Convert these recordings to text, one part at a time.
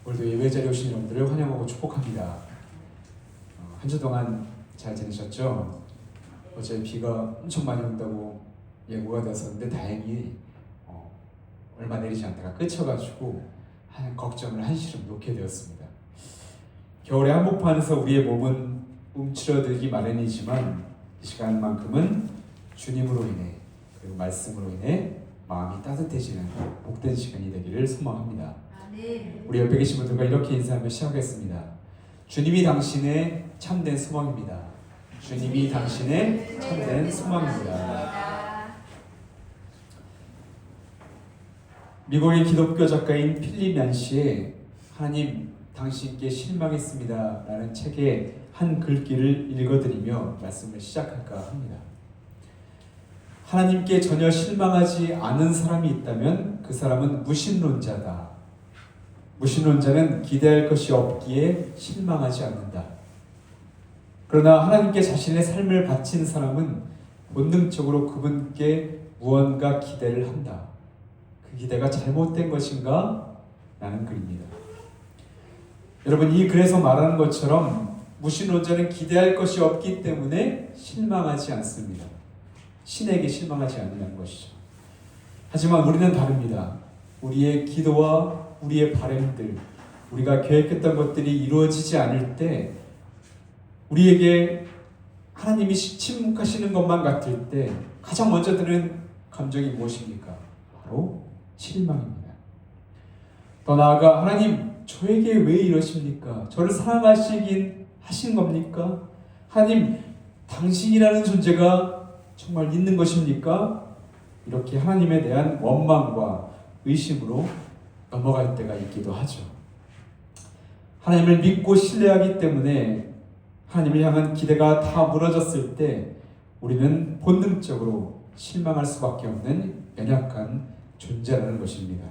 오늘도 예배 자리에 오신 여러분들을 환영하고 축복합니다. 한 주 동안 잘 지내셨죠? 어제 비가 엄청 많이 온다고 예고가 되었었는데 다행히 얼마 내리지 않다가 그쳐가지고 걱정을 한시름 놓게 되었습니다. 겨울에 한복판에서 우리의 몸은 움츠러들기 마련이지만 이 시간만큼은 주님으로 인해 그리고 말씀으로 인해 마음이 따뜻해지는 복된 시간이 되기를 소망합니다. 우리 옆에 계신 분들과 이렇게 인사하며 시작하겠습니다. 주님이 당신의 참된 소망입니다. 주님이 당신의 참된 소망입니다. 미국의 기독교 작가인 필립 얀시의 하나님 당신께 실망했습니다 라는 책의 한 글귀를 읽어드리며 말씀을 시작할까 합니다. 하나님께 전혀 실망하지 않은 사람이 있다면 그 사람은 무신론자다. 무신론자는 기대할 것이 없기에 실망하지 않는다. 그러나 하나님께 자신의 삶을 바친 사람은 본능적으로 그분께 무언가 기대를 한다. 그 기대가 잘못된 것인가? 라는 글입니다. 여러분, 이 글에서 말하는 것처럼 무신론자는 기대할 것이 없기 때문에 실망하지 않습니다. 신에게 실망하지 않는다는 것이죠. 하지만 우리는 다릅니다. 우리의 기도와 우리의 바람들, 우리가 계획했던 것들이 이루어지지 않을 때 우리에게 하나님이 침묵하시는 것만 같을 때 가장 먼저 드는 감정이 무엇입니까? 바로 실망입니다. 더 나아가 하나님 저에게 왜 이러십니까? 저를 사랑하시긴 하신 겁니까? 하나님 당신이라는 존재가 정말 있는 것입니까? 이렇게 하나님에 대한 원망과 의심으로 넘어갈 때가 있기도 하죠. 하나님을 믿고 신뢰하기 때문에 하나님을 향한 기대가 다 무너졌을 때 우리는 본능적으로 실망할 수밖에 없는 연약한 존재라는 것입니다.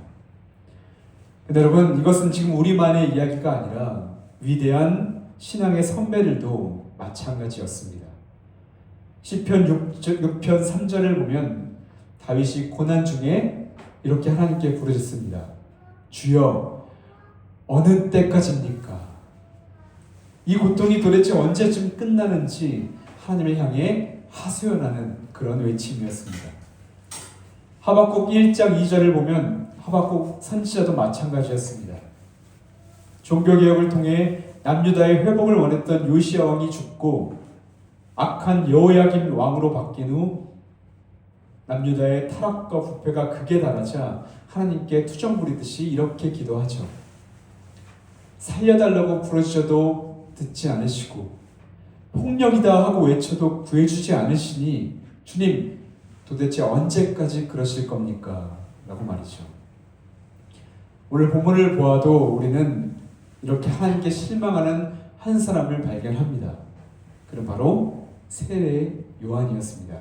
근데 여러분, 이것은 지금 우리만의 이야기가 아니라 위대한 신앙의 선배들도 마찬가지였습니다. 시편 6편 3절을 보면 다윗이 고난 중에 이렇게 하나님께 부르짖습니다. 주여, 어느 때까지입니까? 이 고통이 도대체 언제쯤 끝나는지 하나님을 향해 하소연하는 그런 외침이었습니다. 하박국 1장 2절을 보면 하박국 선지자도 마찬가지였습니다. 종교개혁을 통해 남유다의 회복을 원했던 요시야 왕이 죽고 악한 여호야김 왕으로 바뀐 후 남유다의 타락과 부패가 극에 달하자 하나님께 투정 부리듯이 이렇게 기도하죠. 살려달라고 부르짖어도 듣지 않으시고 폭력이다 하고 외쳐도 구해주지 않으시니 주님 도대체 언제까지 그러실 겁니까? 라고 말이죠. 오늘 본문을 보아도 우리는 이렇게 하나님께 실망하는 한 사람을 발견합니다. 그는 바로 세례 요한이었습니다.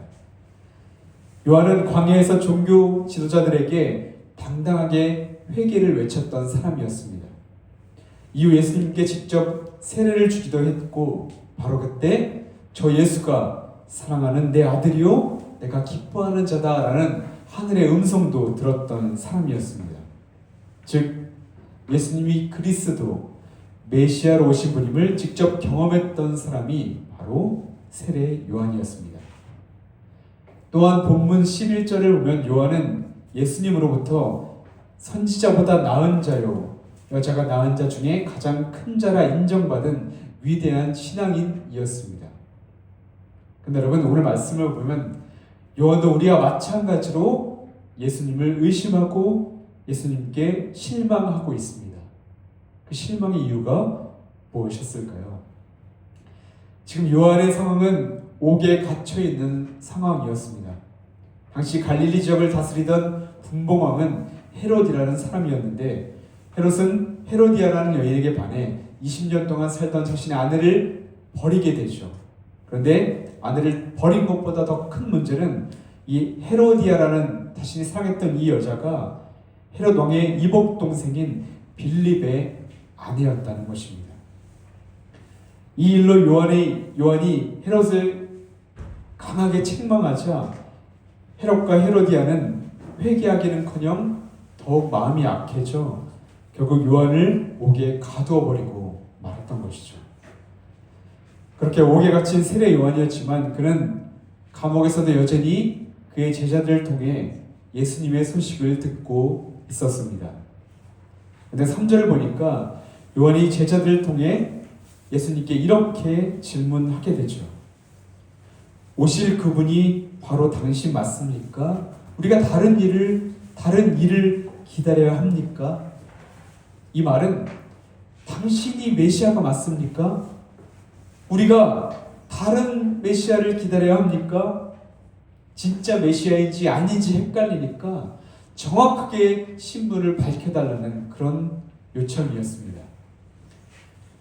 요한은 광야에서 종교 지도자들에게 당당하게 회개를 외쳤던 사람이었습니다. 이후 예수님께 직접 세례를 주기도 했고 바로 그때 저 예수가 사랑하는 내 아들이요 내가 기뻐하는 자다라는 하늘의 음성도 들었던 사람이었습니다. 즉 예수님이 그리스도 메시아로 오신 분임을 직접 경험했던 사람이 바로 세례 요한이었습니다. 또한 본문 11절을 보면 요한은 예수님으로부터 선지자보다 나은 자요 여자가 낳은 자 중에 가장 큰 자라 인정받은 위대한 신앙인이었습니다. 근데 여러분, 오늘 말씀을 보면 요한도 우리와 마찬가지로 예수님을 의심하고 예수님께 실망하고 있습니다. 그 실망의 이유가 무엇이었을까요? 지금 요한의 상황은 옥에 갇혀있는 상황이었습니다. 당시 갈릴리 지역을 다스리던 분봉왕은 헤롯이라는 사람이었는데 헤롯은 헤로디아라는 여인에게 반해 20년 동안 살던 자신의 아내를 버리게 되죠. 그런데 아내를 버린 것보다 더 큰 문제는 이 헤로디아라는 자신이 사랑했던 이 여자가 헤롯 왕의 이복 동생인 빌립의 아내였다는 것입니다. 이 일로 요한이 헤롯을 강하게 책망하자 헤롯과 헤로디아는 회개하기는커녕 더욱 마음이 약해져 결국 요한을 옥에 가두어 버리고 말았던 것이죠. 그렇게 옥에 갇힌 세례 요한이었지만 그는 감옥에서도 여전히 그의 제자들을 통해 예수님의 소식을 듣고 있었습니다. 근데 3절을 보니까 요한이 제자들을 통해 예수님께 이렇게 질문하게 되죠. 오실 그분이 바로 당신 맞습니까? 우리가 다른 일을 기다려야 합니까? 이 말은 당신이 메시아가 맞습니까? 우리가 다른 메시아를 기다려야 합니까? 진짜 메시아인지 아닌지 헷갈리니까 정확하게 신분을 밝혀달라는 그런 요청이었습니다.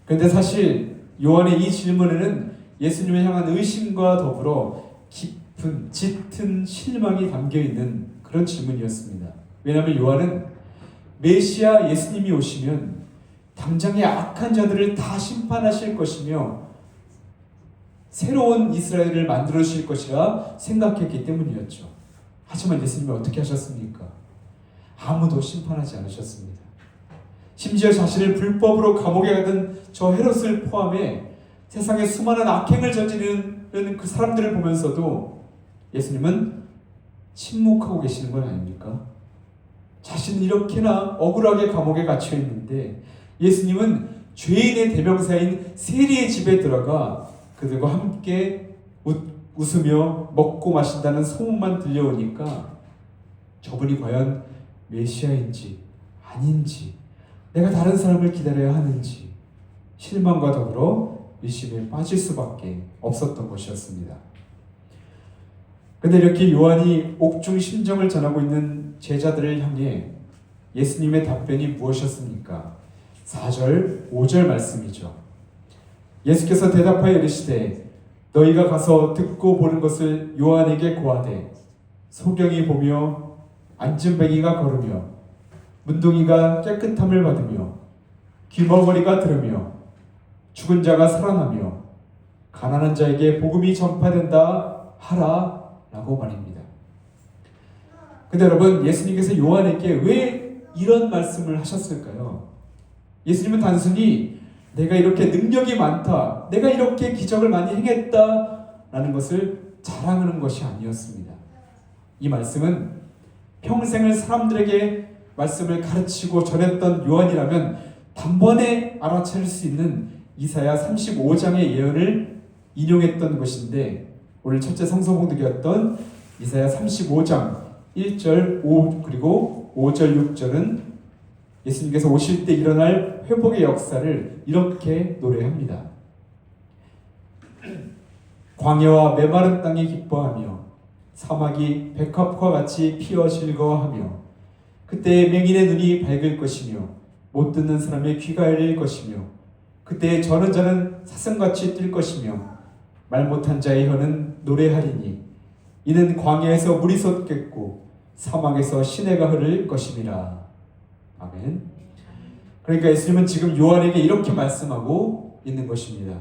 그런데 사실 요한의 이 질문에는 예수님을 향한 의심과 더불어 깊은 짙은 실망이 담겨있는 그런 질문이었습니다. 왜냐하면 요한은 메시아 예수님이 오시면 당장의 악한 자들을 다 심판하실 것이며 새로운 이스라엘을 만들어 주실 것이라 생각했기 때문이었죠. 하지만 예수님이 어떻게 하셨습니까? 아무도 심판하지 않으셨습니다. 심지어 자신을 불법으로 감옥에 가둔 저 헤롯을 포함해 세상에 수많은 악행을 저지르는 그 사람들을 보면서도 예수님은 침묵하고 계시는 건 아닙니까? 자신은 이렇게나 억울하게 감옥에 갇혀 있는데 예수님은 죄인의 대명사인 세리의 집에 들어가 그들과 함께 웃으며 먹고 마신다는 소문만 들려오니까 저분이 과연 메시아인지 아닌지, 내가 다른 사람을 기다려야 하는지 실망과 더불어 의심에 빠질 수밖에 없었던 것이었습니다. 그런데 이렇게 요한이 옥중 심정을 전하고 있는 제자들을 향해 예수님의 답변이 무엇이었습니까? 4절, 5절 말씀이죠. 예수께서 대답하여 이르시되 너희가 가서 듣고 보는 것을 요한에게 고하되 소경이 보며 안진뱅이가 걸으며 문둥이가 깨끗함을 받으며 귀머거리가 들으며 죽은 자가 살아나며 가난한 자에게 복음이 전파된다 하라 라고 말입니다. 근데 여러분, 예수님께서 요한에게 왜 이런 말씀을 하셨을까요? 예수님은 단순히 내가 이렇게 능력이 많다, 내가 이렇게 기적을 많이 행했다 라는 것을 자랑하는 것이 아니었습니다. 이 말씀은 평생을 사람들에게 말씀을 가르치고 전했던 요한이라면 단번에 알아차릴 수 있는 이사야 35장의 예언을 인용했던 것인데, 오늘 첫째 성서봉독이었던 이사야 35장 1절 5 그리고 5절 6절은 예수님께서 오실 때 일어날 회복의 역사를 이렇게 노래합니다. 광야와 메마른 땅이 기뻐하며 사막이 백합과 같이 피어 즐거워하며 그때 맹인의 눈이 밝을 것이며 못 듣는 사람의 귀가 열릴 것이며 그때 저는 자는 사슴같이 뛸 것이며 말 못한 자의 혀는 노래하리니 이는 광야에서 물이 솟겠고 사막에서 시내가 흐를 것임이라. 아멘. 그러니까 예수님은 지금 요한에게 이렇게 말씀하고 있는 것입니다.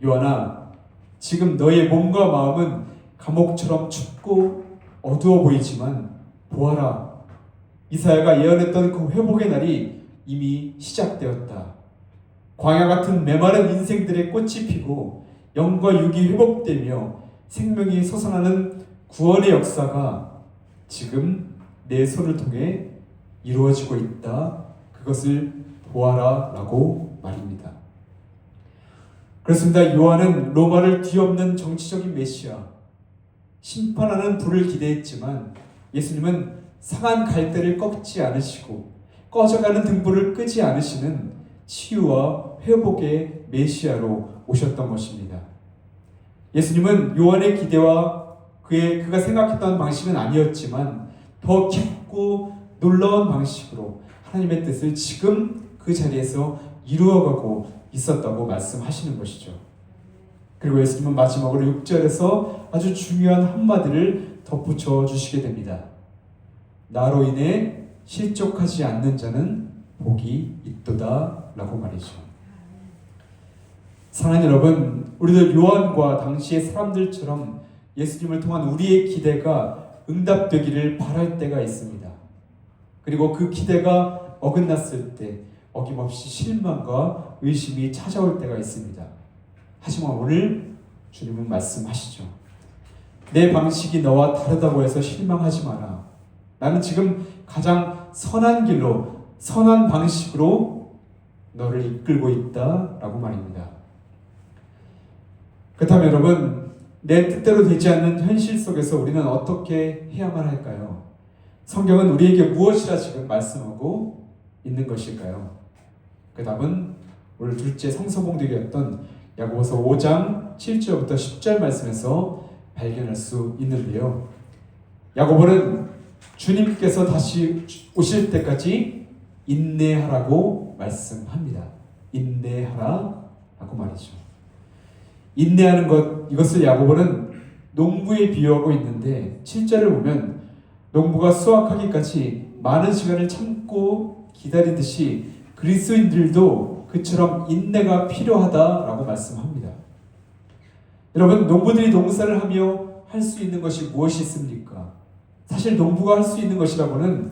요한아, 지금 너의 몸과 마음은 감옥처럼 춥고 어두워 보이지만 보아라, 이사야가 예언했던 그 회복의 날이 이미 시작되었다. 광야 같은 메마른 인생들의 꽃이 피고 영과 육이 회복되며 생명이 솟아나는 구원의 역사가 지금 내 손을 통해 이루어지고 있다. 그것을 보아라 라고 말입니다. 그렇습니다. 요한은 로마를 뒤엎는 정치적인 메시아, 심판하는 불을 기대했지만 예수님은 상한 갈대를 꺾지 않으시고 꺼져가는 등불을 끄지 않으시는 치유와 회복의 메시아로 오셨던 것입니다. 예수님은 요한의 기대와 그가 생각했던 방식은 아니었지만 더 깊고 놀라운 방식으로 하나님의 뜻을 지금 그 자리에서 이루어가고 있었다고 말씀하시는 것이죠. 그리고 예수님은 마지막으로 6절에서 아주 중요한 한마디를 덧붙여 주시게 됩니다. 나로 인해 실족하지 않는 자는 복이 있도다 라고 말이죠. 사랑하는 여러분, 우리도 요한과 당시의 사람들처럼 예수님을 통한 우리의 기대가 응답되기를 바랄 때가 있습니다. 그리고 그 기대가 어긋났을 때 어김없이 실망과 의심이 찾아올 때가 있습니다. 하지만 오늘 주님은 말씀하시죠. 내 방식이 너와 다르다고 해서 실망하지 마라. 나는 지금 가장 선한 길로, 선한 방식으로 너를 이끌고 있다라고 말입니다. 그렇다면 여러분, 내 뜻대로 되지 않는 현실 속에서 우리는 어떻게 해야만 할까요? 성경은 우리에게 무엇이라 지금 말씀하고 있는 것일까요? 그 답은 오늘 둘째 성서봉독이었던 야고보서 5장 7절부터 10절 말씀에서 발견할 수 있는데요. 야고보는 주님께서 다시 오실 때까지 인내하라고 말씀합니다. 인내하라라고 말이죠. 인내하는 것, 이것을 야고보는 농부에 비유하고 있는데 7절을 보면 농부가 수확하기까지 많은 시간을 참고 기다리듯이 그리스도인들도 그처럼 인내가 필요하다라고 말씀합니다. 여러분, 농부들이 농사를 하며 할 수 있는 것이 무엇이 있습니까? 사실 농부가 할 수 있는 것이라고는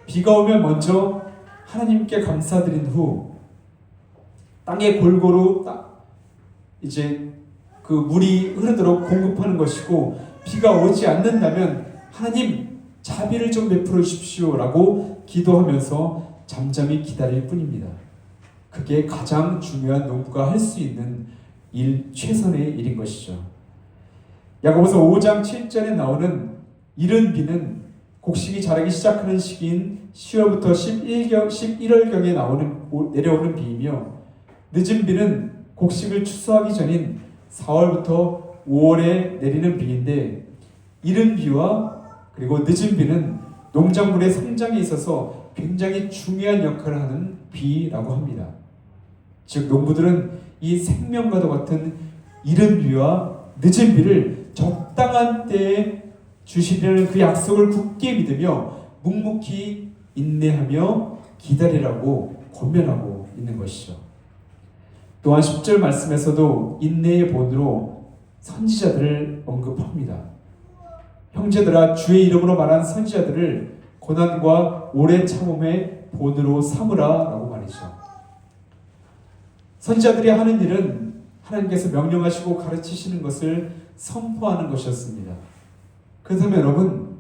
비가 오면 먼저 하나님께 감사드린 후 땅에 골고루 이제 그 물이 흐르도록 공급하는 것이고, 비가 오지 않는다면 하나님 자비를 좀 베풀어 주십시오 라고 기도하면서 잠잠히 기다릴 뿐입니다. 그게 가장 중요한 농부가 할 수 있는 일, 최선의 일인 것이죠. 야고보서 5장 7절에 나오는 이른 비는 곡식이 자라기 시작하는 시기인 10월부터 11월경에 내려오는 비이며, 늦은 비는 곡식을 추수하기 전인 4월부터 5월에 내리는 비인데, 이른 비와 그리고 늦은 비는 농작물의 성장에 있어서 굉장히 중요한 역할을 하는 비라고 합니다. 즉 농부들은 이 생명과도 같은 이른 비와 늦은 비를 적당한 때에 주시려는 그 약속을 굳게 믿으며 묵묵히 인내하며 기다리라고 권면하고 있는 것이죠. 또한 10절 말씀에서도 인내의 본으로 선지자들을 언급합니다. 형제들아, 주의 이름으로 말한 선지자들을 고난과 오래 참음의 본으로 삼으라 라고 말이죠. 선지자들이 하는 일은 하나님께서 명령하시고 가르치시는 것을 선포하는 것이었습니다. 그렇다면 여러분,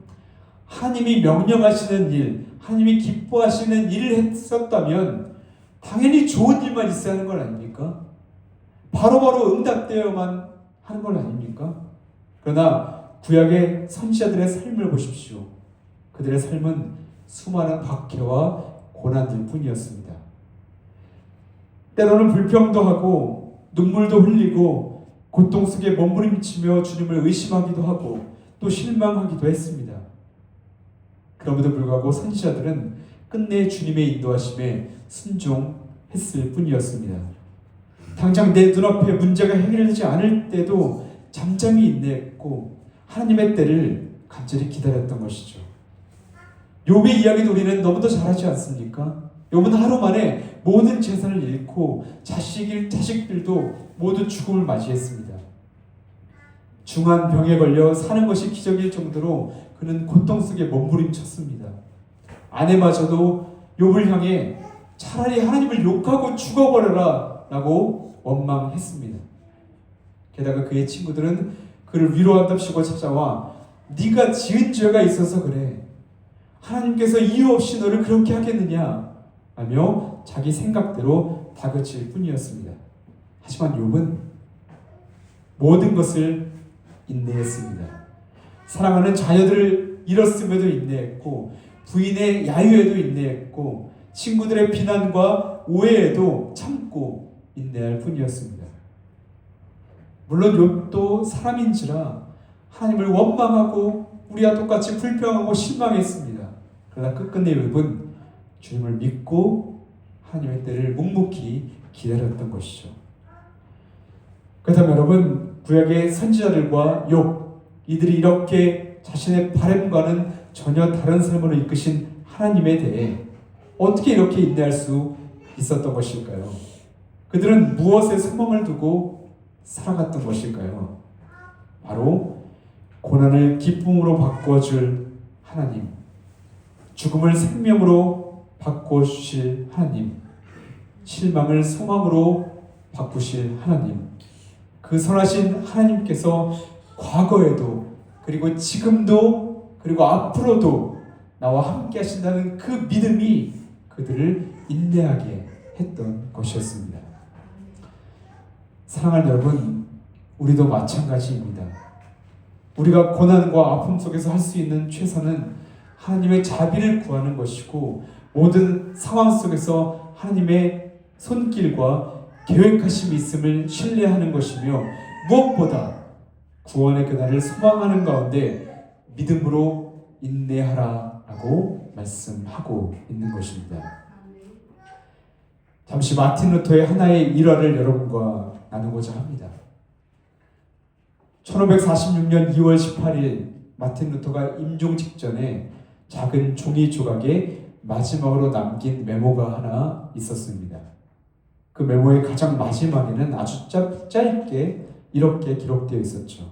하나님이 명령하시는 일, 하나님이 기뻐하시는 일을 했었다면 당연히 좋은 일만 있어야 하는 건 아닙니까? 바로바로 응답되어야만 하는 건 아닙니까? 그러나 구약의 선지자들의 삶을 보십시오. 그들의 삶은 수많은 박해와 고난들 뿐이었습니다. 때로는 불평도 하고 눈물도 흘리고 고통 속에 몸부림치며 주님을 의심하기도 하고 또 실망하기도 했습니다. 그럼에도 불구하고 선지자들은 끝내 주님의 인도하심에 순종했을 뿐이었습니다. 당장 내 눈앞에 문제가 해결되지 않을 때도 잠잠히 인내했고 하나님의 때를 간절히 기다렸던 것이죠. 욥의 이야기도 우리는 너무도 잘하지 않습니까? 욥은 하루 만에 모든 재산을 잃고 자식들도 모두 죽음을 맞이했습니다. 중한 병에 걸려 사는 것이 기적일 정도로 그는 고통 속에 몸부림쳤습니다. 아내마저도 욥을 향해 차라리 하나님을 욕하고 죽어버려라 라고 원망했습니다. 게다가 그의 친구들은 그를 위로한답시고 찾아와 네가 지은 죄가 있어서 그래, 하나님께서 이유 없이 너를 그렇게 하겠느냐 하며 자기 생각대로 다그칠 뿐이었습니다. 하지만 욥은 모든 것을 인내했습니다. 사랑하는 자녀들을 잃었음에도 인내했고, 부인의 야유에도 인내했고, 친구들의 비난과 오해에도 참고 인내할 뿐이었습니다. 물론 욥도 사람인지라 하나님을 원망하고 우리와 똑같이 불평하고 실망했습니다. 그러나 끝끝내 욥은 주님을 믿고 하나님의 때를 묵묵히 기다렸던 것이죠. 그렇다면 여러분, 구약의 선지자들과 욥, 이들이 이렇게 자신의 바램과는 전혀 다른 삶으로 이끄신 하나님에 대해 어떻게 이렇게 인내할 수 있었던 것일까요? 그들은 무엇에 소망을 두고 살아갔던 것일까요? 바로 고난을 기쁨으로 바꿔줄 하나님, 죽음을 생명으로 바꿔주실 하나님, 실망을 소망으로 바꾸실 하나님, 그 선하신 하나님께서 과거에도 그리고 지금도 그리고 앞으로도 나와 함께 하신다는 그 믿음이 그들을 인내하게 했던 것이었습니다. 사랑하는 여러분, 우리도 마찬가지입니다. 우리가 고난과 아픔 속에서 할 수 있는 최선은 하나님의 자비를 구하는 것이고, 모든 상황 속에서 하나님의 손길과 계획하심이 있음을 신뢰하는 것이며, 무엇보다 구원의 그날을 소망하는 가운데 믿음으로 인내하라라고 말씀하고 있는 것입니다. 잠시 마틴 루터의 하나의 일화를 여러분과 나누고자 합니다. 1546년 2월 18일 마틴 루터가 임종 직전에 작은 종이 조각에 마지막으로 남긴 메모가 하나 있었습니다. 그 메모의 가장 마지막에는 아주 짧게 이렇게 기록되어 있었죠.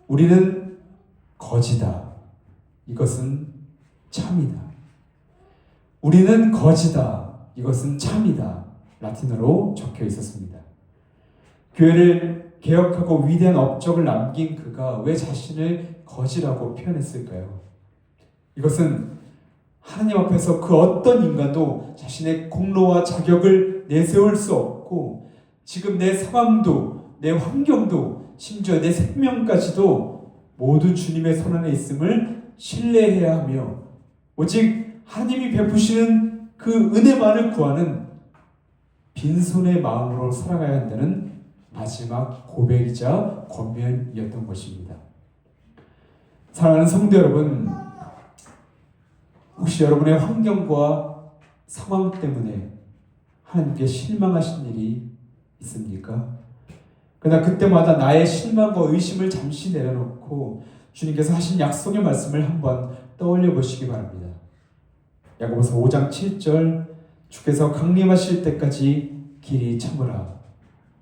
우리는 거지다. 이것은 참이다. 우리는 거지다. 이것은 참이다. 라틴어로 적혀 있었습니다. 교회를 개혁하고 위대한 업적을 남긴 그가 왜 자신을 거지라고 표현했을까요? 이것은 하나님 앞에서 그 어떤 인간도 자신의 공로와 자격을 내세울 수 없고, 지금 내 상황도 내 환경도 심지어 내 생명까지도 모두 주님의 손 안에 있음을 신뢰해야 하며, 오직 하나님이 베푸시는 그 은혜만을 구하는 빈손의 마음으로 살아가야 한다는 마지막 고백이자 권면이었던 것입니다. 사랑하는 성도 여러분, 혹시 여러분의 환경과 상황 때문에 하나님께 실망하신 일이 있습니까? 그러나 그때마다 나의 실망과 의심을 잠시 내려놓고 주님께서 하신 약속의 말씀을 한번 떠올려 보시기 바랍니다. 야고보서 5장 7절, 주께서 강림하실 때까지 길이 참으라.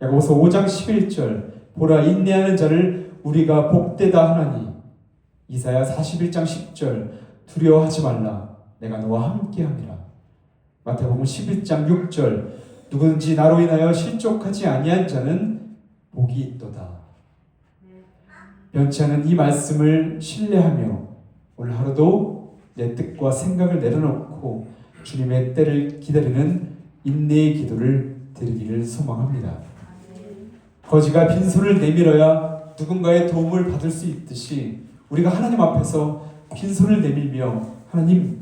야고보서 5장 11절, 보라 인내하는 자를 우리가 복되다 하나니. 이사야 41장 10절, 두려워하지 말라. 내가 너와 함께함이라. 마태복음 11장 6절, 누구든지 나로 인하여 실족하지 아니한 자는 복이 있도다. 변치 않은 이 말씀을 신뢰하며 오늘 하루도 내 뜻과 생각을 내려놓고 주님의 때를 기다리는 인내의 기도를 드리기를 소망합니다. 거지가 빈손을 내밀어야 누군가의 도움을 받을 수 있듯이 우리가 하나님 앞에서 빈손을 내밀며, 하나님,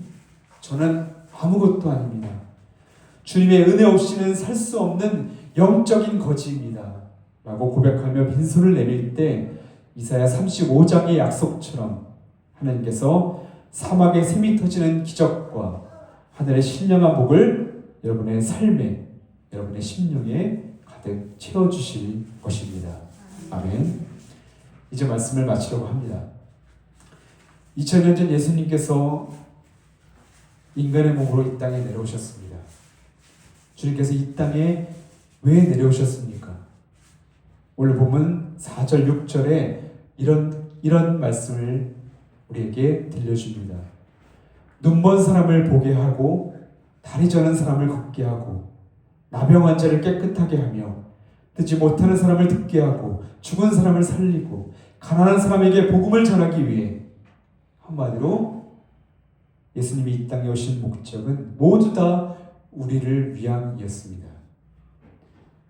저는 아무것도 아닙니다. 주님의 은혜 없이는 살 수 없는 영적인 거지입니다. 라고 고백하며 빈손을 내밀 때 이사야 35장의 약속처럼 하나님께서 사막에 샘이 터지는 기적과 하늘의 신령한 복을 여러분의 삶에, 여러분의 심령에 가득 채워주실 것입니다. 아멘. 이제 말씀을 마치려고 합니다. 2000년 전 예수님께서 인간의 몸으로 이 땅에 내려오셨습니다. 주님께서 이 땅에 왜 내려오셨습니까? 오늘 보면 4절, 6절에 이런 말씀을 우리에게 들려줍니다. 눈먼 사람을 보게 하고 다리 저는 사람을 걷게 하고 나병 환자를 깨끗하게 하며 듣지 못하는 사람을 듣게 하고 죽은 사람을 살리고 가난한 사람에게 복음을 전하기 위해, 한마디로 예수님이 이 땅에 오신 목적은 모두 다 우리를 위함이었습니다.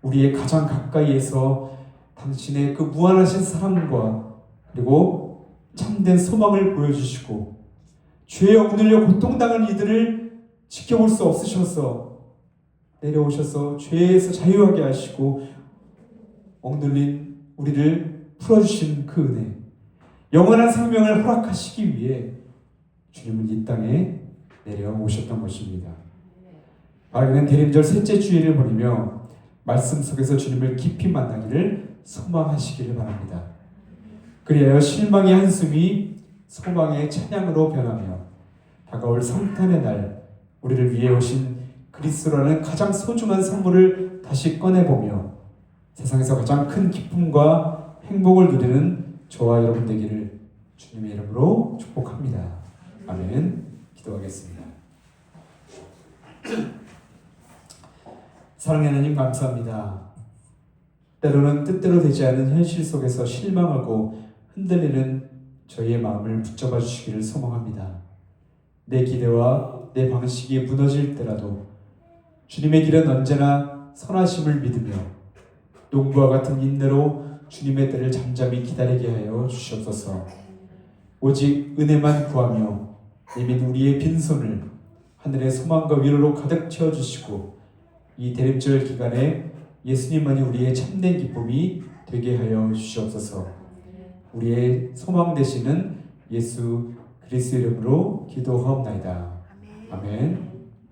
우리의 가장 가까이에서 당신의 그 무한하신 사랑과 그리고 참된 소망을 보여주시고, 죄에 억눌려 고통당한 이들을 지켜볼 수 없으셔서 내려오셔서 죄에서 자유하게 하시고 억눌린 우리를 풀어주신 그 은혜, 영원한 생명을 허락하시기 위해 주님은 이 땅에 내려오셨던 것입니다. 바라기는 대림절 셋째 주일을 보내며 말씀 속에서 주님을 깊이 만나기를 소망하시기를 바랍니다. 그리하여 실망의 한숨이 소망의 찬양으로 변하며 다가올 성탄의 날 우리를 위해 오신 그리스도라는 가장 소중한 선물을 다시 꺼내보며 세상에서 가장 큰 기쁨과 행복을 누리는 저와 여러분 되기를 주님의 이름으로 축복합니다. 아멘. 기도하겠습니다. 사랑하는 하나님 감사합니다. 때로는 뜻대로 되지 않은 현실 속에서 실망하고 흔들리는 저희의 마음을 붙잡아 주시기를 소망합니다. 내 기대와 내 방식이 무너질 때라도 주님의 길은 언제나 선하심을 믿으며 농부와 같은 인내로 주님의 때를 잠잠히 기다리게 하여 주시옵소서. 오직 은혜만 구하며 내민 우리의 빈손을 하늘의 소망과 위로로 가득 채워주시고 이 대림절 기간에 예수님만이 우리의 참된 기쁨이 되게 하여 주시옵소서. 우리의 소망 되시는 예수 그리스도 이름으로 기도하옵나이다. 아멘.